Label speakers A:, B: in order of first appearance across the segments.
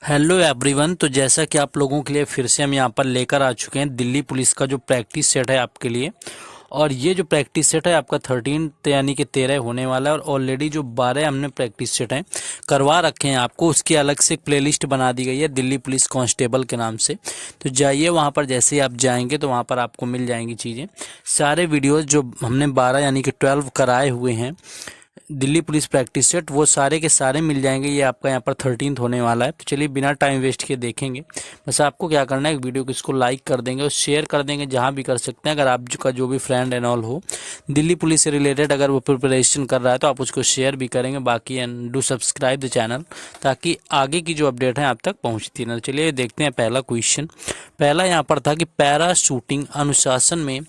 A: Hello everyone. तो जैसा कि आप लोगों के लिए फिर से हम यहाँ पर लेकर आ चुके हैं दिल्ली पुलिस का जो प्रैक्टिस सेट है आपके लिए। और ये जो प्रैक्टिस सेट है आपका 13 यानी कि 13 होने वाला है। और ऑलरेडी जो 12 हमने प्रैक्टिस सेट हैं करवा रखे हैं आपको, उसकी अलग से एक प्लेलिस्ट बना दी गई है दिल्ली पुलिस कांस्टेबल के नाम से। तो जाइए वहाँ पर, जैसे ही आप जाएंगे तो वहाँ पर आपको मिल जाएंगी चीज़ें। सारे वीडियोज़ जो हमने 12 यानी कि 12 कराए हुए हैं दिल्ली पुलिस प्रैक्टिस सेट, वो सारे के सारे मिल जाएंगे। ये आपका यहाँ पर 13 होने वाला है। तो चलिए बिना टाइम वेस्ट किए देखेंगे। बस आपको क्या करना है, एक वीडियो को इसको लाइक कर देंगे और शेयर कर देंगे जहाँ भी कर सकते हैं। अगर आपका जो भी फ्रेंड एंड ऑल हो दिल्ली पुलिस से रिलेटेड, अगर वो प्रिपरेशन कर रहा है तो आप उसको शेयर भी करेंगे। बाकी and do subscribe the channel, ताकि आगे की जो अपडेट है आप तक पहुँचती है। चलिए देखते हैं पहला क्वेश्चन। पहला यहाँ पर था कि पैरा शूटिंग अनुशासन में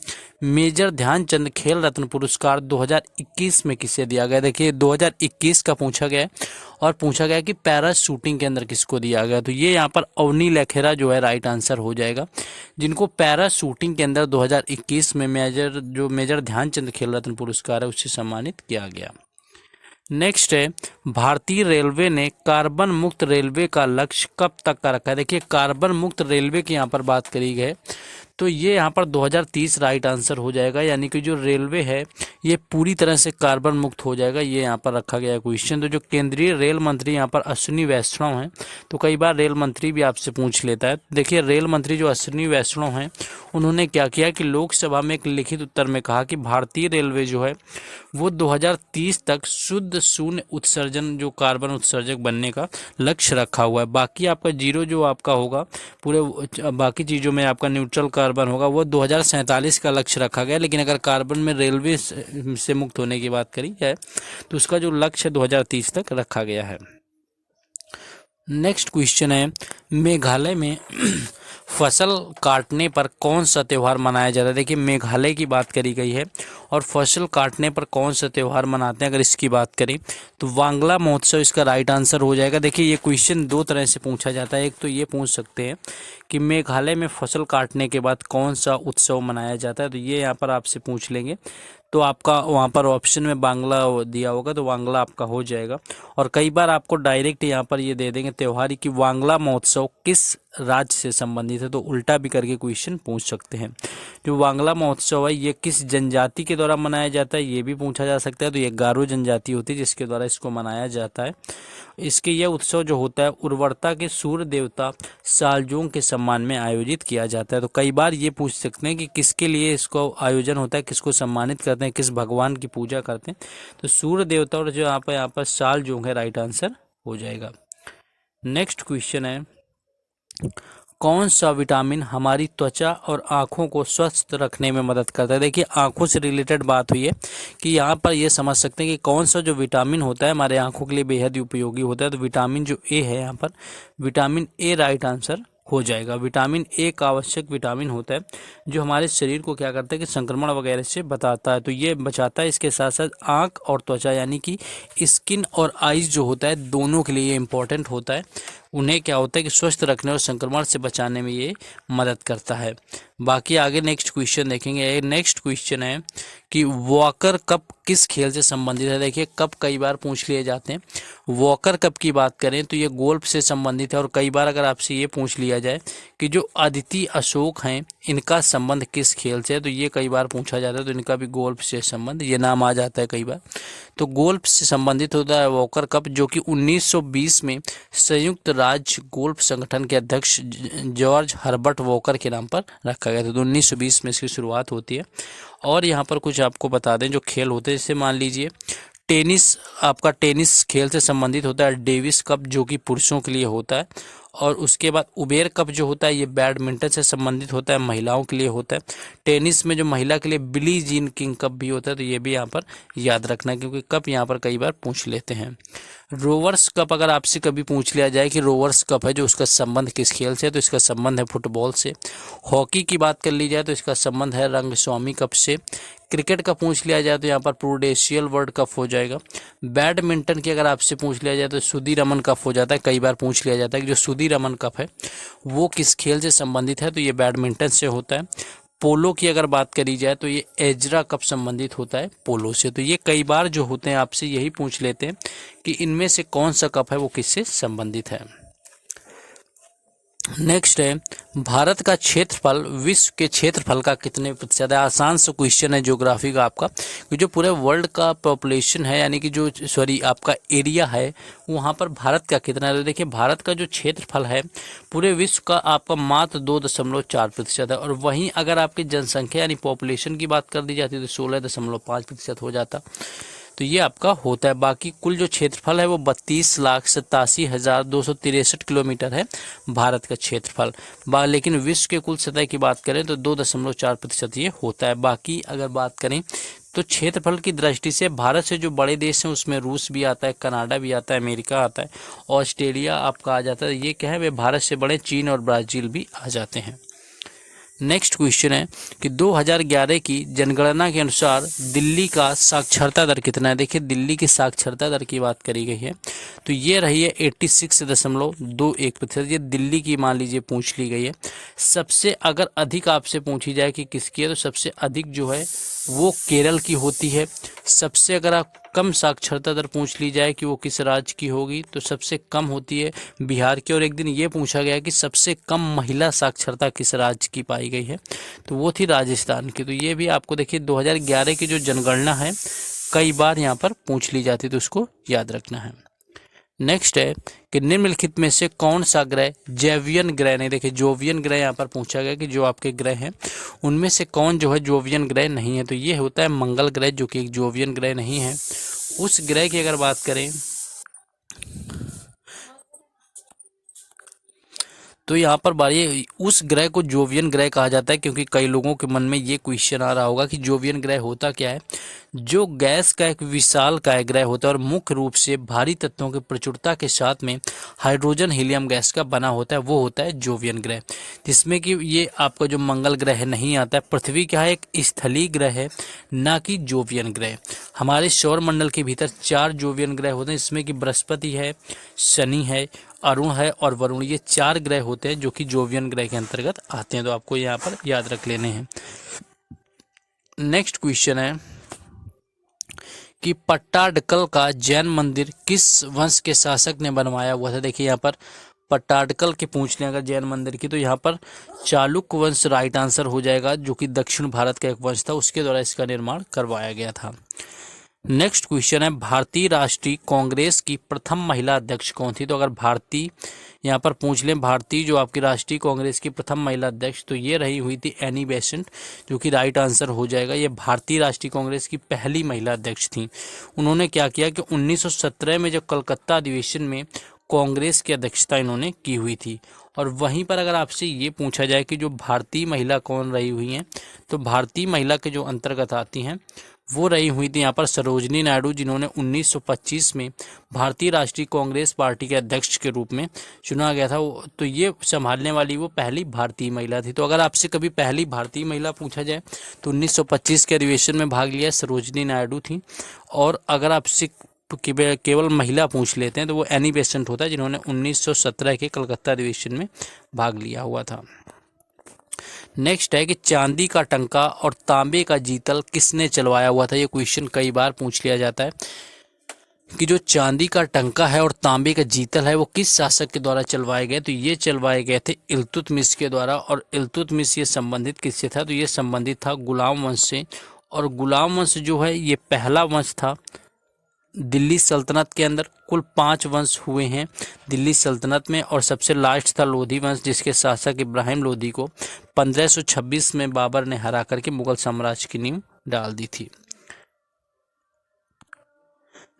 A: मेजर ध्यानचंद खेल रत्न पुरस्कार 2021 में किसे दिया गया। देखिए 2021 का पूछा गया है और पूछा गया कि पैरा शूटिंग के अंदर किसको दिया गया। तो ये यहाँ पर अवनी लेखेरा जो है राइट आंसर हो जाएगा, जिनको पैरा शूटिंग के अंदर 2021 में मेजर ध्यानचंद खेल रत्न पुरस्कार है उससे सम्मानित किया गया। नेक्स्ट है, भारतीय रेलवे ने कार्बन मुक्त रेलवे का लक्ष्य कब तक का रखा है। देखिए कार्बन मुक्त रेलवे की यहाँ पर बात करी गई, तो ये यहाँ पर 2030 राइट आंसर हो जाएगा। यानी कि जो रेलवे है ये पूरी तरह से कार्बन मुक्त हो जाएगा, ये यहाँ पर रखा गया क्वेश्चन। तो जो केंद्रीय रेल मंत्री यहाँ पर अश्विनी वैष्णव हैं, तो कई बार रेल मंत्री भी आपसे पूछ लेता है। देखिए रेल मंत्री जो अश्विनी वैष्णव हैं, उन्होंने क्या किया कि लोकसभा में एक लिखित उत्तर में कहा कि भारतीय रेलवे जो है वो 2030 तक शुद्ध शून्य उत्सर्जन, जो कार्बन उत्सर्जक बनने का लक्ष्य रखा हुआ है। बाकी आपका जीरो जो आपका होगा, पूरे बाकी चीज़ों में आपका न्यूट्रल कार्बन होगा, वो 2047 का लक्ष्य रखा गया। लेकिन अगर कार्बन में रेलवे से मुक्त होने की बात करी जाए तो उसका जो लक्ष्य 2030 तक रखा गया है। नेक्स्ट क्वेश्चन है, मेघालय में फसल काटने पर कौन सा त्यौहार मनाया जाता है। देखिए मेघालय की बात करी गई है और फसल काटने पर कौन सा त्यौहार मनाते हैं अगर इसकी बात करें तो वांगला महोत्सव इसका राइट आंसर हो जाएगा। देखिए ये क्वेश्चन दो तरह से पूछा जाता है। एक तो ये पूछ सकते हैं कि मेघालय में फसल काटने के बाद कौन सा उत्सव मनाया जाता है, तो ये यहाँ पर आपसे पूछ लेंगे तो आपका वहाँ पर ऑप्शन में बांग्ला दिया होगा तो वांगला आपका हो जाएगा। और कई बार आपको डायरेक्ट यहाँ पर ये दे देंगे त्यौहार कि वांगला महोत्सव किस राज्य से संबंधित है, तो उल्टा भी करके क्वेश्चन पूछ सकते हैं। जो वांगला महोत्सव है ये किस जनजाति के द्वारा मनाया जाता है, ये भी पूछा जा सकता है। तो ये गारो जनजाति होती है जिसके द्वारा इसको मनाया जाता है। इसके यह उत्सव जो होता है उर्वरता के सूर्य देवता सालजोंग के सम्मान में आयोजित किया जाता है। तो कई बार ये पूछ सकते हैं कि किसके लिए इसको आयोजन होता है, किसको सम्मानित करते हैं, किस भगवान की पूजा करते हैं। तो सूर्य देवता और जो यहाँ पर सालजोंग है राइट आंसर हो जाएगा। नेक्स्ट क्वेश्चन है, कौन सा विटामिन हमारी त्वचा और आँखों को स्वस्थ रखने में मदद करता है। देखिए आँखों से रिलेटेड बात हुई है कि यहाँ पर ये समझ सकते हैं कि कौन सा जो विटामिन होता है हमारे आँखों के लिए बेहद ही उपयोगी होता है। तो विटामिन जो ए है यहाँ पर विटामिन ए राइट आंसर हो जाएगा। विटामिन ए का आवश्यक विटामिन होता है जो हमारे शरीर को क्या करता है कि संक्रमण वगैरह से बताता है, तो ये बचाता है। इसके साथ साथ आँख और त्वचा यानी कि स्किन और आइज जो होता है दोनों के लिए इंपॉर्टेंट होता है। उन्हें क्या होता है कि स्वस्थ रखने और संक्रमण से बचाने में ये मदद करता है। बाकी आगे नेक्स्ट क्वेश्चन देखेंगे। नेक्स्ट क्वेश्चन है कि वॉकर कप किस खेल से संबंधित है। देखिए कप कई बार पूछ लिए जाते हैं। वॉकर कप की बात करें तो ये गोल्फ से संबंधित है। और कई बार अगर आपसे ये पूछ लिया जाए कि जो अदिति अशोक हैं इनका संबंध किस खेल से है, तो ये कई बार पूछा जाता है। तो इनका भी गोल्फ से संबंध ये नाम आ जाता है कई बार। तो गोल्फ से संबंधित होता है वॉकर कप, जो कि 1920 में संयुक्त राज्य गोल्फ संगठन के अध्यक्ष जॉर्ज हर्बर्ट वॉकर के नाम पर रखा गया था। तो 1920 में इसकी शुरुआत होती है। और यहाँ पर कुछ आपको बता दें जो खेल होते हैं, जैसे मान लीजिए टेनिस, आपका टेनिस खेल से संबंधित होता है डेविस कप जो कि पुरुषों के लिए होता है। और उसके बाद उबेर कप जो होता है ये बैडमिंटन से संबंधित होता है, महिलाओं के लिए होता है। टेनिस में जो महिला के लिए बिली जीन किंग कप भी होता है, तो ये भी यहाँ पर याद रखना है क्योंकि कप यहाँ पर कई बार पूछ लेते हैं। रोवर्स कप अगर आपसे कभी पूछ लिया जाए कि रोवर्स कप है जो उसका संबंध किस खेल से है, तो इसका संबंध है फुटबॉल से। हॉकी की बात कर ली जाए तो इसका संबंध है रंगस्वामी कप से। क्रिकेट का पूछ लिया जाए तो यहाँ पर प्रूडेंशियल वर्ल्ड कप हो जाएगा। बैडमिंटन की अगर आपसे पूछ लिया जाए तो सुधीरमन कप हो जाता है। कई बार पूछ लिया जाता है कि जो सुधीरमन कप है वो किस खेल से संबंधित है, तो ये बैडमिंटन से होता है। पोलो की अगर बात करी जाए तो ये एजरा कप संबंधित होता है पोलो से। तो ये कई बार जो होते हैं आपसे यही पूछ लेते हैं कि इनमें से कौन सा कप है वो किससे संबंधित है। नेक्स्ट है, भारत का क्षेत्रफल विश्व के क्षेत्रफल का कितने प्रतिशत है। आसान सा क्वेश्चन है ज्योग्राफी का आपका, कि जो पूरे वर्ल्ड का पॉपुलेशन है, यानी कि जो सॉरी आपका एरिया है, वहाँ पर भारत का कितना है। तो देखिए भारत का जो क्षेत्रफल है पूरे विश्व का आपका मात्र 2.4% है, और वहीं अगर आपकी जनसंख्या यानी पॉपुलेशन की बात कर दी जाती है तो 16.5% हो जाता। तो ये आपका होता है। बाकी कुल जो क्षेत्रफल है वो 32,87,263 किलोमीटर है भारत का क्षेत्रफल। लेकिन विश्व के कुल सतह की बात करें तो 2.4% ये होता है। बाकी अगर बात करें तो क्षेत्रफल की दृष्टि से भारत से जो बड़े देश हैं उसमें रूस भी आता है, कनाडा भी आता है, अमेरिका आता है, ऑस्ट्रेलिया आपका आ जाता है। ये क्या है, वे भारत से बड़े चीन और ब्राज़ील भी आ जाते हैं। नेक्स्ट क्वेश्चन है कि 2011 की जनगणना के अनुसार दिल्ली का साक्षरता दर कितना है। देखिए दिल्ली की साक्षरता दर की बात करी गई है तो ये रही है 86.21%। ये दिल्ली की मान लीजिए पूछ ली गई है। सबसे अगर अधिक आपसे पूछी जाए कि किसकी है तो सबसे अधिक जो है वो केरल की होती है। सबसे अगर आप कम साक्षरता दर पूछ ली जाए कि वो किस राज्य की होगी तो सबसे कम होती है बिहार की। और एक दिन ये पूछा गया कि सबसे कम महिला साक्षरता किस राज्य की पाई गई है तो वो थी राजस्थान की। तो ये भी आपको देखिए 2011 की जो जनगणना है कई बार यहाँ पर पूछ ली जाती है तो उसको याद रखना है। नेक्स्ट है कि निम्नलिखित में से कौन सा ग्रह जैवियन ग्रह नहीं। देखिए जोवियन ग्रह यहाँ पर पूछा गया कि जो आपके ग्रह हैं उनमें से कौन जो है जोवियन ग्रह नहीं है। तो ये होता है मंगल ग्रह, जो कि एक जोवियन ग्रह नहीं है। उस ग्रह की अगर बात करें तो यहाँ पर बारी उस ग्रह को जोवियन ग्रह कहा जाता है, क्योंकि कई लोगों के मन में ये क्वेश्चन आ रहा होगा कि जोवियन ग्रह होता क्या है। जो गैस का एक विशालकाय ग्रह होता है और मुख्य रूप से भारी तत्वों की प्रचुरता के साथ में हाइड्रोजन हीलियम गैस का बना होता है, वो होता है जोवियन ग्रह। जिसमें कि ये आपका जो मंगल ग्रह नहीं आता है। पृथ्वी क्या है, एक स्थलीय ग्रह है, ना कि जोवियन ग्रह। हमारे सौर मंडल के भीतर 4 जोवियन ग्रह होते हैं, इसमें कि बृहस्पति है, शनि है, अरुण है और वरुण। ये 4 ग्रह होते हैं जो कि जोवियन ग्रह के अंतर्गत आते हैं। तो आपको यहाँ पर याद रख लेने हैं। नेक्स्ट क्वेश्चन है कि पट्टाडकल का जैन मंदिर किस वंश के शासक ने बनवाया हुआ था। देखिए यहाँ पर पट्टाडकल के पूछ लें अगर जैन मंदिर की तो यहाँ पर चालुक्य वंश राइट आंसर हो जाएगा, जो कि दक्षिण भारत का एक वंश था, उसके द्वारा इसका निर्माण करवाया गया था। नेक्स्ट क्वेश्चन है भारतीय राष्ट्रीय कांग्रेस की प्रथम महिला अध्यक्ष कौन थी। तो अगर भारतीय यहाँ पर पूछ लें भारतीय जो आपकी राष्ट्रीय कांग्रेस की प्रथम महिला अध्यक्ष तो ये रही हुई थी एनी बेसेंट, जो कि राइट आंसर हो जाएगा। ये भारतीय राष्ट्रीय कांग्रेस की पहली महिला अध्यक्ष थी। उन्होंने क्या किया कि 1917 में जब कलकत्ता अधिवेशन में कांग्रेस की अध्यक्षता इन्होंने की हुई थी। और वहीं पर अगर आपसे ये पूछा जाए कि जो भारतीय महिला कौन रही हुई हैं तो भारतीय महिला के जो अंतर्गत आती हैं वो रही हुई थी यहाँ पर सरोजनी नायडू, जिन्होंने 1925 में भारतीय राष्ट्रीय कांग्रेस पार्टी के अध्यक्ष के रूप में चुना गया था। तो ये संभालने वाली वो पहली भारतीय महिला थी। तो अगर आपसे कभी पहली भारतीय महिला पूछा जाए तो 1925 के अधिवेशन में भाग लिया सरोजनी नायडू थी। और अगर आपसे केवल महिला पूछ लेते हैं तो वो एनी बेसेंट होता है, जिन्होंने 1917 के कलकत्ता अधिवेशन में भाग लिया हुआ था। नेक्स्ट है कि चांदी का टंका और तांबे का जीतल किसने चलवाया हुआ था। ये क्वेश्चन कई बार पूछ लिया जाता है कि जो चांदी का टंका है और तांबे का जीतल है वो किस शासक के द्वारा चलवाए गए। तो ये चलवाए गए थे इल्तुतमिश के द्वारा। और इल्तुतमिश ये संबंधित किससे था, तो ये संबंधित था गुलाम वंश से। और गुलाम वंश जो है ये पहला वंश था दिल्ली सल्तनत के अंदर। कुल 5 वंश हुए हैं दिल्ली सल्तनत में, और सबसे लास्ट था लोधी वंश, जिसके शासक इब्राहिम लोधी को 1526 में बाबर ने हरा करके मुगल साम्राज्य की नींव डाल दी थी।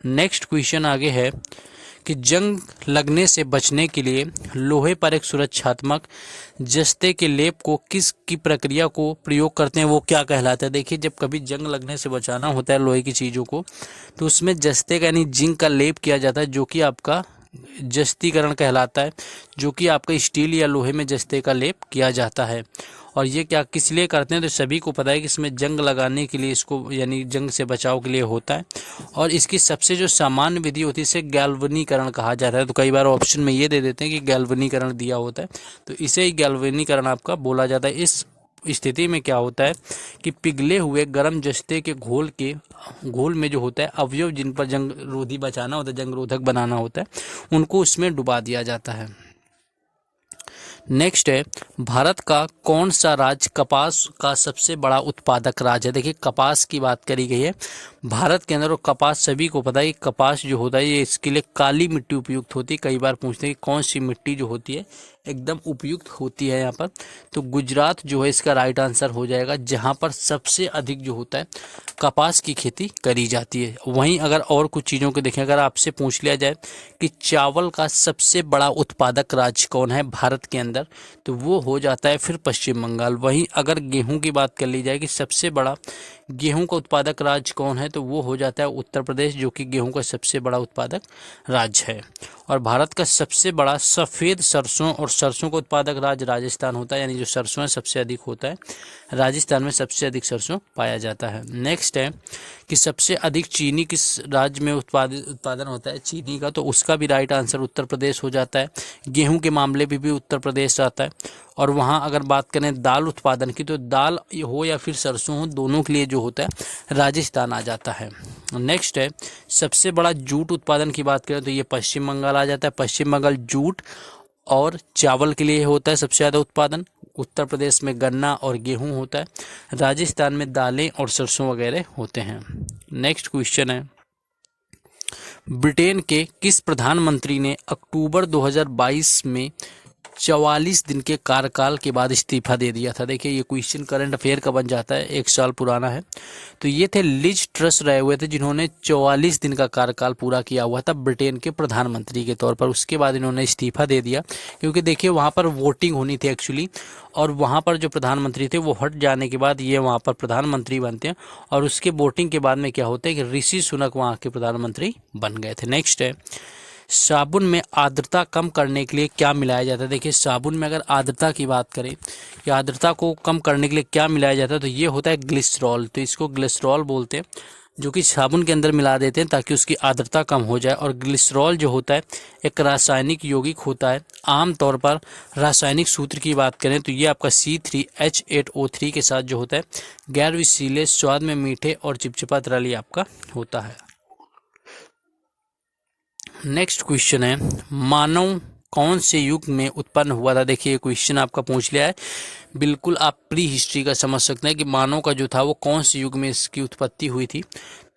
A: नेक्स्ट क्वेश्चन आगे है कि जंग लगने से बचने के लिए लोहे पर एक सुरक्षात्मक जस्ते के लेप को किस की प्रक्रिया को प्रयोग करते हैं, वो क्या कहलाता है। देखिए जब कभी जंग लगने से बचाना होता है लोहे की चीज़ों को तो उसमें जस्ते का यानी जिंक का लेप किया जाता है, जो कि आपका जस्तीकरण कहलाता है, जो कि आपका स्टील या लोहे में जस्ते का लेप किया जाता है। और ये क्या किस लिए करते हैं तो सभी को पता है कि इसमें जंग लगाने के लिए इसको यानी जंग से बचाव के लिए होता है। और इसकी सबसे जो सामान्य विधि होती है इसे गैल्वनीकरण कहा जाता है। तो कई बार ऑप्शन में ये दे देते हैं कि गैल्वनीकरण दिया होता है, तो इसे ही गैल्वनीकरण आपका बोला जाता है। इस स्थिति में क्या होता है कि पिघले हुए गर्म जस्ते के घोल में जो होता है अवयव जिन पर जंग रोधी बचाना होता है, जंग रोधक बनाना होता है, उनको उसमें डुबा दिया जाता है। नेक्स्ट है, भारत का कौन सा राज्य कपास का सबसे बड़ा उत्पादक राज्य है। देखिए कपास की बात करी गई है भारत के अंदर, और कपास सभी को पता है कि कपास जो होता है ये इसके लिए काली मिट्टी उपयुक्त होती है। कई बार पूछते हैं कि कौन सी मिट्टी जो होती है एकदम उपयुक्त होती है यहाँ पर, तो गुजरात जो है इसका राइट आंसर हो जाएगा, जहाँ पर सबसे अधिक जो होता है कपास की खेती करी जाती है। वहीं अगर और कुछ चीज़ों को देखें, अगर आपसे पूछ लिया जाए कि चावल का सबसे बड़ा उत्पादक राज्य कौन है भारत के अंदर, तो वो हो जाता है फिर पश्चिम बंगाल। वहीं अगर गेहूं की बात कर ली जाए कि सबसे बड़ा गेहूं का उत्पादक राज्य कौन है, तो वो हो जाता है उत्तर प्रदेश, जो कि गेहूं का सबसे बड़ा उत्पादक राज्य है। और भारत का सबसे बड़ा सफ़ेद सरसों और सरसों का उत्पादक राज्य राजस्थान होता है, यानी जो सरसों है सबसे अधिक होता है राजस्थान में, सबसे अधिक सरसों पाया जाता है। नेक्स्ट है कि सबसे अधिक चीनी किस राज्य में उत्पादन होता है चीनी का, तो उसका भी राइट आंसर उत्तर प्रदेश हो जाता है। गेहूं के मामले में भी उत्तर प्रदेश आता है। और वहाँ अगर बात करें दाल उत्पादन की, तो दाल हो या फिर सरसों हो, दोनों के लिए जो होता है राजस्थान आ जाता है। नेक्स्ट है, सबसे बड़ा जूट उत्पादन की बात करें तो ये पश्चिम बंगाल आ जाता है। पश्चिम बंगाल जूट और चावल के लिए होता है सबसे ज़्यादा उत्पादन। उत्तर प्रदेश में गन्ना और गेहूं होता है। राजस्थान में दालें और सरसों वगैरह होते हैं। नेक्स्ट क्वेश्चन है, ब्रिटेन के किस प्रधानमंत्री ने अक्टूबर 2022 में 44 दिन के कार्यकाल के बाद इस्तीफा दे दिया था। देखिए ये क्वेश्चन करंट अफेयर का बन जाता है, 1 साल पुराना है। तो ये थे लिज ट्रस रहे हुए थे, जिन्होंने 44 दिन का कार्यकाल पूरा किया हुआ था ब्रिटेन के प्रधानमंत्री के तौर पर। उसके बाद इन्होंने इस्तीफा दे दिया, क्योंकि देखिए वहाँ पर वोटिंग होनी थी एक्चुअली, और वहाँ पर जो प्रधानमंत्री थे वो हट जाने के बाद ये वहाँ पर प्रधानमंत्री बनते हैं, और उसके वोटिंग के बाद में क्या होता है कि ऋषि सुनक वहाँ के प्रधानमंत्री बन गए थे। नेक्स्ट है, साबुन में आर्द्रता कम करने के लिए क्या मिलाया जाता है। देखिए साबुन में अगर आर्द्रता की बात करें कि आर्द्रता को कम करने के लिए क्या मिलाया जाता है, तो ये होता है ग्लिसरॉल। तो इसको ग्लिसरॉल बोलते हैं, जो कि साबुन के अंदर मिला देते हैं ताकि उसकी आर्द्रता कम हो जाए। और ग्लिसरॉल जो होता है एक रासायनिक यौगिक होता है। आमतौर पर रासायनिक सूत्र की बात करें तो ये आपका C3H8O3 के साथ जो होता है गैर विषीले, स्वाद में मीठे और चिपचिपा तरल आपका होता है। नेक्स्ट क्वेश्चन है, मानव कौन से युग में उत्पन्न हुआ था। देखिए क्वेश्चन आपका पूछ लिया है, बिल्कुल आप प्री हिस्ट्री का समझ सकते हैं कि मानव का जो था वो कौन से युग में इसकी उत्पत्ति हुई थी।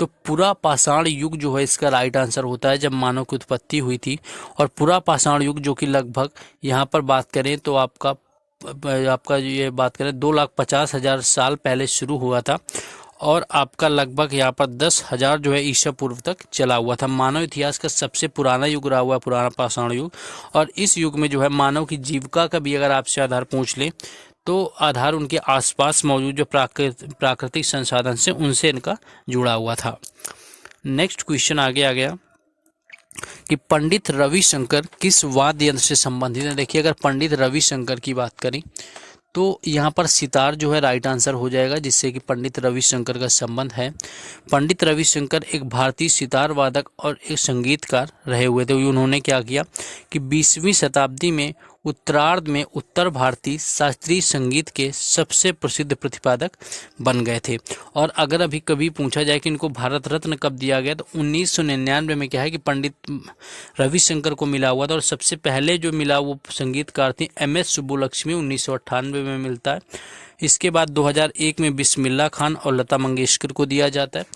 A: तो पुरा पाषाण युग जो है इसका राइट आंसर होता है, जब मानव की उत्पत्ति हुई थी। और पुरा पाषाण युग जो कि लगभग यहाँ पर बात करें तो आपका ये बात करें 2,50,000 साल पहले शुरू हुआ था, और आपका लगभग यहाँ पर 10,000 जो है ईसा पूर्व तक चला हुआ था। मानव इतिहास का सबसे पुराना युग रहा हुआ है पुराना पाषाण युग। और इस युग में जो है मानव की जीविका का भी अगर आपसे आधार पूछ ले, तो आधार उनके आसपास मौजूद जो प्राकृतिक संसाधन से उनसे इनका जुड़ा हुआ था। नेक्स्ट क्वेश्चन आगे आ गया कि पंडित रविशंकर किस वाद्य यंत्र से संबंधित है। देखिए अगर पंडित रविशंकर की बात करें तो यहाँ पर सितार जो है राइट आंसर हो जाएगा, जिससे कि पंडित रविशंकर का संबंध है। पंडित रविशंकर एक भारतीय सितार वादक और एक संगीतकार रहे हुए थे। उन्होंने क्या किया कि 20वीं शताब्दी में उत्तरार्ध में उत्तर भारतीय शास्त्रीय संगीत के सबसे प्रसिद्ध प्रतिपादक बन गए थे। और अगर अभी कभी पूछा जाए कि इनको भारत रत्न कब दिया गया, तो 1999 में क्या है कि पंडित रविशंकर को मिला हुआ था। और सबसे पहले जो मिला वो संगीतकार थी MS सुब्बुलक्ष्मी, 1998 में मिलता है। इसके बाद 2001 में बिस्मिल्लाह खान और लता मंगेशकर को दिया जाता है।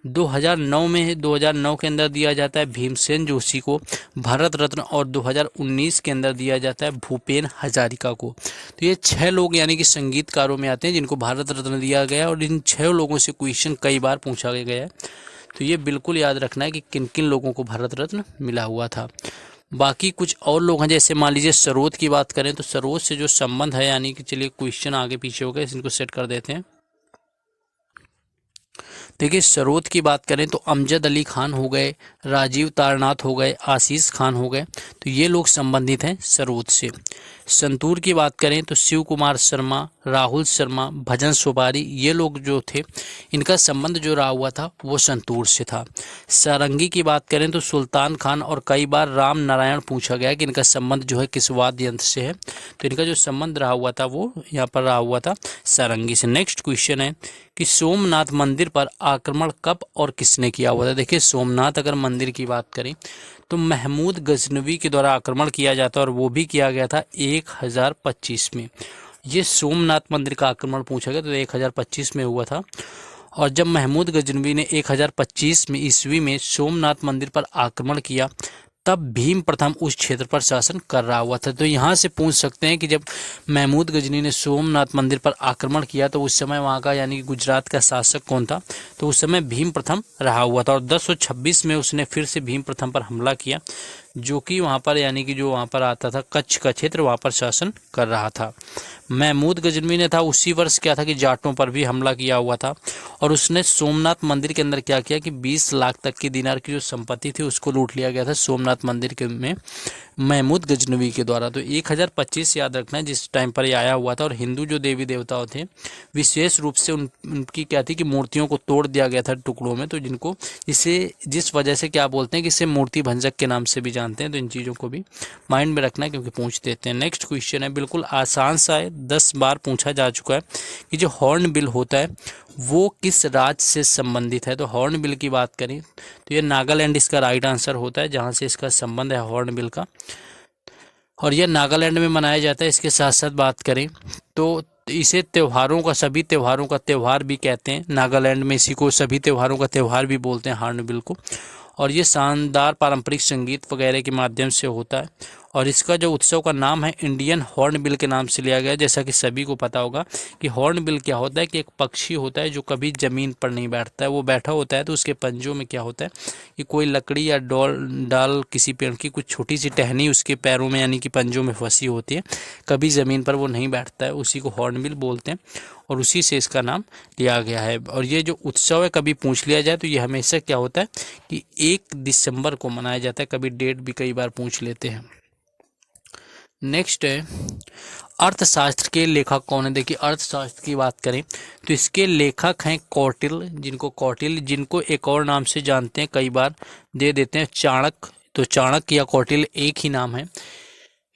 A: 2009 के अंदर दिया जाता है भीमसेन जोशी को भारत रत्न, और 2019 के अंदर दिया जाता है भूपेन हजारिका को। तो ये 6 लोग यानी कि संगीतकारों में आते हैं जिनको भारत रत्न दिया गया है। और इन 6 लोगों से क्वेश्चन कई बार पूछा गया है, तो ये बिल्कुल याद रखना है कि किन किन लोगों को भारत रत्न मिला हुआ था। बाकी कुछ और लोग हैं, जैसे मान लीजिए सरोद की बात करें तो सरोद से जो संबंध है, यानी कि चलिए क्वेश्चन आगे पीछे हो गए, इनको सेट कर देते हैं। देखिए सरोद की बात करें तो अमजद अली खान हो गए, राजीव तारनाथ हो गए, आशीष खान हो गए, तो ये लोग संबंधित हैं सरोद से। संतूर की बात करें तो शिव कुमार शर्मा, राहुल शर्मा, भजन सुपारी, ये लोग जो थे इनका संबंध जो रहा हुआ था वो संतूर से था। सारंगी की बात करें तो सुल्तान खान और कई बार राम नारायण पूछा गया कि इनका संबंध जो है किस वाद्य यंत्र से है, तो इनका जो संबंध रहा हुआ था वो यहाँ पर रहा हुआ था सारंगी से। नेक्स्ट क्वेश्चन है कि सोमनाथ मंदिर पर आक्रमण कब और किसने किया हुआ था? देखिए सोमनाथ अगर मंदिर की बात करें तो महमूद गजनवी के द्वारा आक्रमण किया जाता है और वो भी किया गया था 1025 में। ये सोमनाथ मंदिर का आक्रमण पूछा गया तो 1025 में हुआ था। और जब महमूद गजनवी ने 1025 में ईस्वी में सोमनाथ मंदिर पर आक्रमण किया तब भीम प्रथम उस क्षेत्र पर शासन कर रहा हुआ था। तो यहाँ से पूछ सकते हैं कि जब महमूद गजनी ने सोमनाथ मंदिर पर आक्रमण किया तो उस समय वहाँ का यानी कि गुजरात का शासक कौन था? तो उस समय भीम प्रथम रहा हुआ था और 1026 में उसने फिर से भीम प्रथम पर हमला किया, जो कि वहाँ पर यानी कि जो वहाँ पर आता था कच्छ का क्षेत्र, वहाँ पर शासन कर रहा था। महमूद गजनवी ने था उसी वर्ष क्या था कि जाटों पर भी हमला किया हुआ था और उसने सोमनाथ मंदिर के अंदर क्या किया कि 20 लाख तक की दिनार की जो संपत्ति थी उसको लूट लिया गया था सोमनाथ मंदिर के में महमूद गजनवी के द्वारा। तो 1025 याद रखना है जिस टाइम पर ये आया हुआ था। और हिंदू जो देवी देवताओं थे विशेष रूप से उनकी क्या थी कि मूर्तियों को तोड़ दिया गया था टुकड़ों में, तो जिनको इसे जिस वजह से क्या बोलते हैं कि इसे मूर्ति भंजक के नाम से भी जानते हैं। तो इन चीज़ों को भी माइंड में रखना है क्योंकि पूछ देते हैं। नेक्स्ट क्वेश्चन है बिल्कुल आसान सा है, 10 बार पूछा जा चुका है कि जो हॉर्न बिल होता है वो किस राज्य से संबंधित है? तो हॉर्न बिल की बात करें तो ये नागालैंड इसका राइट आंसर होता है, जहाँ से इसका संबंध है हॉर्न बिल का, और यह नागालैंड में मनाया जाता है। इसके साथ साथ बात करें तो इसे त्योहारों का सभी त्योहारों का त्यौहार भी कहते हैं। नागालैंड में इसी को सभी त्योहारों का त्यौहार भी बोलते हैं हॉर्नबिल को। और ये शानदार पारंपरिक संगीत वगैरह के माध्यम से होता है और इसका जो उत्सव का नाम है इंडियन हॉर्नबिल के नाम से लिया गया है। जैसा कि सभी को पता होगा कि हॉर्नबिल क्या होता है कि एक पक्षी होता है जो कभी ज़मीन पर नहीं बैठता है, वो बैठा होता है तो उसके पंजों में क्या होता है कि कोई लकड़ी या डाल किसी पेड़ की कुछ छोटी सी टहनी उसके पैरों में यानी कि पंजों में फंसी होती है, कभी ज़मीन पर वो नहीं बैठता है, उसी को हॉर्नबिल बोलते हैं और उसी से इसका नाम लिया गया है। और ये जो उत्सव है कभी पूछ लिया जाए तो ये हमेशा क्या होता है कि 1 दिसंबर को मनाया जाता है, कभी डेट भी कई बार पूछ लेते हैं। नेक्स्ट है अर्थशास्त्र के लेखक कौन है? देखिए अर्थशास्त्र की बात करें तो इसके लेखक हैं कौटिल्य, जिनको एक और नाम से जानते हैं, कई बार दे देते हैं चाणक्य। तो चाणक्य या कौटिल्य एक ही नाम है।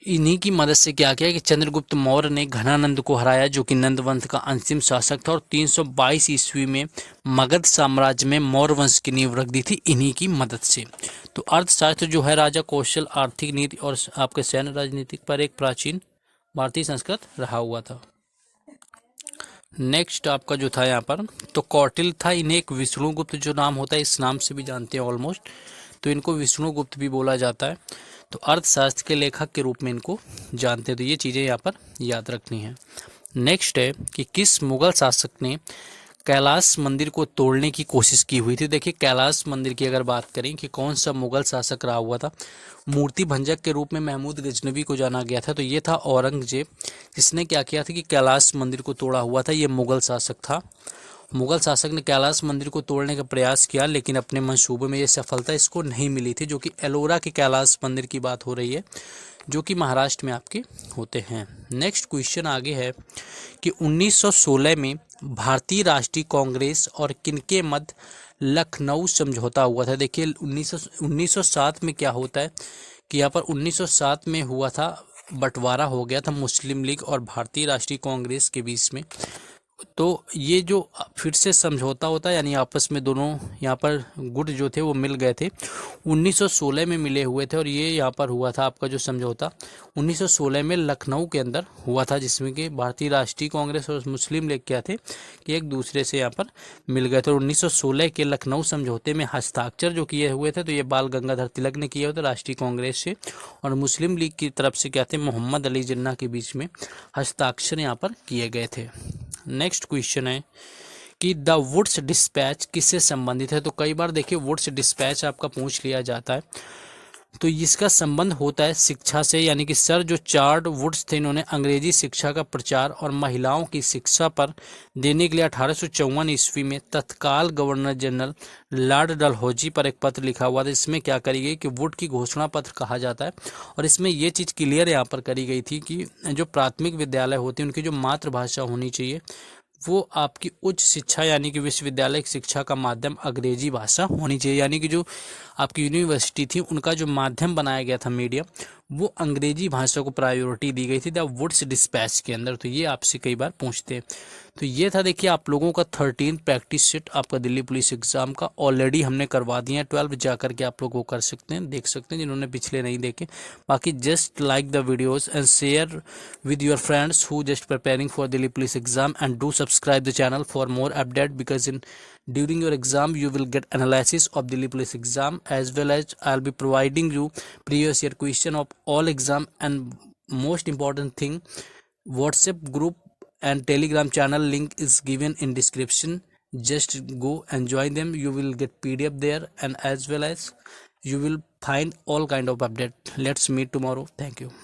A: इन्हीं की मदद से क्या किया कि चंद्रगुप्त मौर्य ने घनानंद को हराया जो कि नंद वंश का अंतिम शासक था और 322 ईस्वी में मगध साम्राज्य में मौर्य वंश की नींव रख दी थी इन्हीं की मदद से। तो अर्थशास्त्र जो है राजा कौशल, आर्थिक नीति और आपके सैन्य राजनीतिक पर एक प्राचीन भारतीय संस्कृत रहा हुआ था। नेक्स्ट आपका जो था यहाँ पर तो कौटिल्य था, इन्हें एक विष्णुगुप्त जो नाम होता है इस नाम से भी जानते हैं ऑलमोस्ट, तो इनको विष्णुगुप्त भी बोला जाता है। तो अर्थशास्त्र के लेखक के रूप में इनको जानते हैं, तो ये चीज़ें यहाँ पर याद रखनी है। नेक्स्ट है कि किस मुगल शासक ने कैलाश मंदिर को तोड़ने की कोशिश की हुई थी? देखिए कैलाश मंदिर की अगर बात करें कि कौन सा मुगल शासक रहा हुआ था, मूर्ति भंजक के रूप में महमूद गजनवी को जाना गया था, तो ये था औरंगजेब, जिसने क्या किया था कि कैलाश मंदिर को तोड़ा हुआ था। ये मुगल शासक था। मुगल शासक ने कैलाश मंदिर को तोड़ने का प्रयास किया लेकिन अपने मंसूबे में ये सफलता इसको नहीं मिली थी, जो कि एलोरा के कैलाश मंदिर की बात हो रही है जो कि महाराष्ट्र में आपके होते हैं। नेक्स्ट क्वेश्चन आगे है कि 1916 में भारतीय राष्ट्रीय कांग्रेस और किनके मध्य लखनऊ समझौता हुआ था? देखिए 1907 में क्या होता है कि यहाँ पर 1907 में हुआ था, बंटवारा हो गया था मुस्लिम लीग और भारतीय राष्ट्रीय कांग्रेस के बीच में। तो ये जो फिर से समझौता होता है यानी आपस में दोनों यहाँ पर गुट जो थे वो मिल गए थे, 1916 में मिले हुए थे और ये यहाँ पर हुआ था आपका जो समझौता 1916 में लखनऊ के अंदर हुआ था, जिसमें कि भारतीय राष्ट्रीय कांग्रेस और मुस्लिम लीग क्या थे कि एक दूसरे से यहाँ पर मिल गए थे। और 1916 के लखनऊ समझौते में हस्ताक्षर जो किए हुए थे तो ये बाल गंगाधर तिलक ने किए हुए थे राष्ट्रीय कांग्रेस से, और मुस्लिम लीग की तरफ से क्या थे मोहम्मद अली जिन्ना के बीच में हस्ताक्षर यहाँ पर किए गए थे। नेक्स्ट क्वेश्चन है कि द वुड्स डिस्पैच किससे संबंधित है? तो कई बार देखिए वुड्स डिस्पैच आपका पूछ लिया जाता है, तो इसका संबंध होता है शिक्षा से, यानी कि सर जो चार्ल्स वुड्स थे इन्होंने अंग्रेजी शिक्षा का प्रचार और महिलाओं की शिक्षा पर देने के लिए 1854 ईस्वी में तत्काल गवर्नर जनरल लॉर्ड डलहौजी पर एक पत्र लिखा हुआ था। इसमें क्या करी गई कि वुड की घोषणा पत्र कहा जाता है और इसमें ये चीज़ क्लियर यहाँ पर करी गई थी कि जो प्राथमिक विद्यालय होते हैं उनकी जो मातृभाषा होनी चाहिए वो आपकी उच्च शिक्षा यानी कि विश्वविद्यालय की शिक्षा का माध्यम अंग्रेजी भाषा होनी चाहिए, यानी कि जो आपकी यूनिवर्सिटी थी उनका जो माध्यम बनाया गया था मीडियम वो अंग्रेजी भाषा को प्रायोरिटी दी गई थी द वुड्स डिस्पैच के अंदर। तो ये आपसे कई बार पूछते हैं। तो ये था देखिए आप लोगों का 13 प्रैक्टिस सेट आपका दिल्ली पुलिस एग्जाम का ऑलरेडी हमने करवा दिया है। 12 जा करके आप लोग वो कर सकते हैं, देख सकते हैं जिन्होंने पिछले नहीं देखे। बाकी just like the videos and share with your friends who just preparing for Delhi police exam, and do subscribe the channel for more update, because in during your exam you will get analysis of Delhi police exam, as well as I'll be providing you previous year question of all exam, and most important thing, WhatsApp group and Telegram channel link is given in description. Just go and join them, you will get PDF there, and as well as you will find all kind of update. Let's meet tomorrow. Thank you.